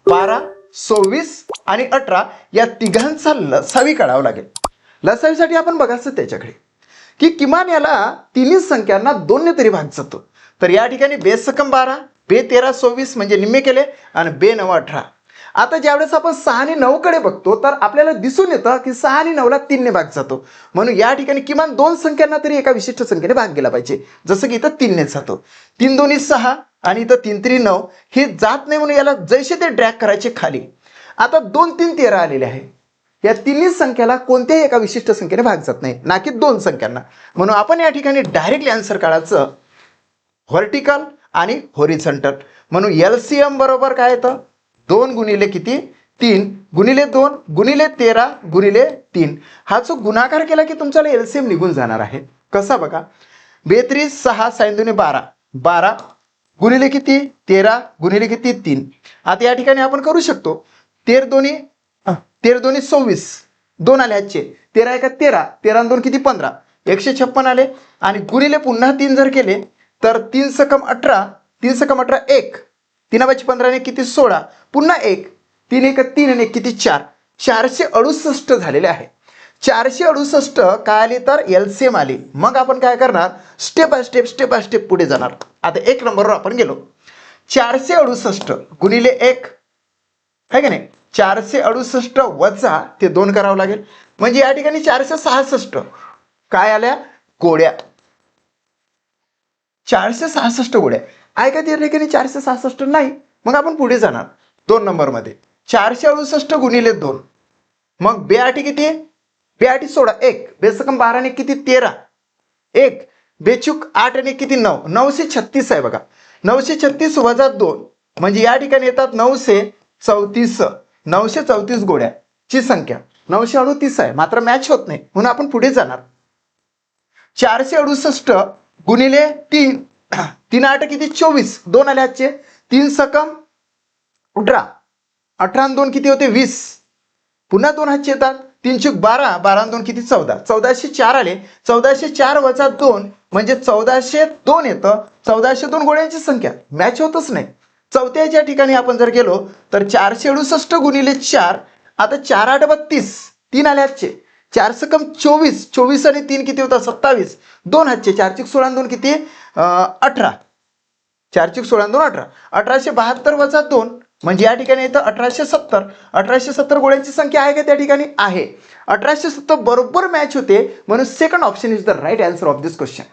12, 24 आणि 18 या तिघांचा लसावी काढावा लागेल. लसावीसाठी आपण बघायचं त्याच्याकडे की किमान याला तिन्ही संख्यांना 2 ने तरी भाग जातो. तर या ठिकाणी बेसकम 12, बे 13 24 म्हणजे निम्मे केले आणि बे 9 18. आता ज्यावेळेस आपण 6 आणि 9 कडे बघतो तर आपल्याला दिसून येतं की 6 आणि 9 ला 3 ने भाग जातो. म्हणून या ठिकाणी किमान 2 संख्यांना तरी एका विशिष्ट संख्येने भाग गेला पाहिजे. जसं की इथं 3 ने जातो. 3 दोन्ही 6 आणि इथं 3 3 9 हे जात नाही म्हणून याला जैसे ते ड्रॅग करायचे खाली. आता 2 3 13 आलेले आहे. या तिन्ही संख्याला कोणत्याही एका विशिष्ट संख्येने भाग जात नाही, ना की 2 संख्यांना. म्हणून आपण या ठिकाणी डायरेक्टली आन्सर काढायचं व्हर्टिकल आणि होरिझॉन्टल. म्हणून एलसीएम बरोबर काय येतं 2 गुणिले किती 3 गुणिले 2 गुणिले 13 गुणिले 3. हा जो गुणाकार केला की तुमचा एलसीएम निघून जाणार आहे. कसा बघा 32 6 साइन दुनी 12 12 गुणिले किती 13 गुणिले किती 3. आता या ठिकाणी आपण करू शकतो 13 दोन्ही 24 2 आले आजचे 13 एका 13 13 2 किती 15 156 आले आणि गुणिले पुन्हा 3 जर केले तर 3 सकम 18 3 सकम 18 1 3 5 15 ने किती 16 पुन्हा 1 3 1 3 आणि 1 किती 4 468 झालेले आहे. 468 काय आले तर एलसीएम आली. मग आपण काय करणार स्टेप बाय स्टेप पुढे जाणार. आता 1 नंबरवर आपण गेलो 468 गुणिले 1 आहे का नाही 468 वजा ते 2 करावं लागेल. म्हणजे या ठिकाणी 466 काय आल्या गोड्या 466 गोड्या आहे का त्या ठिकाणी 466 नाही. मग आपण पुढे जाणार 2 नंबर मध्ये 468 गुणिले 2 मग बेआटी किती बेआटी सोडा 1 बेसकम 12 ने किती 13 1 बेचूक 8 आणि किती 9 936 आहे बघा. 936 वजा 2 म्हणजे या ठिकाणी येतात 934 934 गोड्याची संख्या 938 आहे. मात्र मॅच होत नाही म्हणून आपण पुढे जाणार 468 गुणिले 3 3 8 किती 24 2 आले आजचे 3 सकम 18 18 आणि 2 किती होते 20 पुन्हा 2 हातचे येतात 3 चूक 12 12 आणि 2 किती 14 1404 आले 1404 वजा 2 म्हणजे 1402 येतं. 1402 गोळ्यांची संख्या मॅच होतच नाही. चौथ्याच्या ठिकाणी आपण जर गेलो तर 468 गुणिले 4 आता 4 8 32 3 आले आजचे 4 सकम 24 24 आणि 3 किती होता 27 2 हातचे 4 चूक 16 आणि 2 किती 18 4 चूक 16 आणि 2 18 1872 वजा 2 म्हणजे या ठिकाणी येतं 1870 1870 गोळ्यांची संख्या आहे का त्या ठिकाणी आहे. 1870 बरोबर मॅच होते म्हणून second option is the right answer of this question.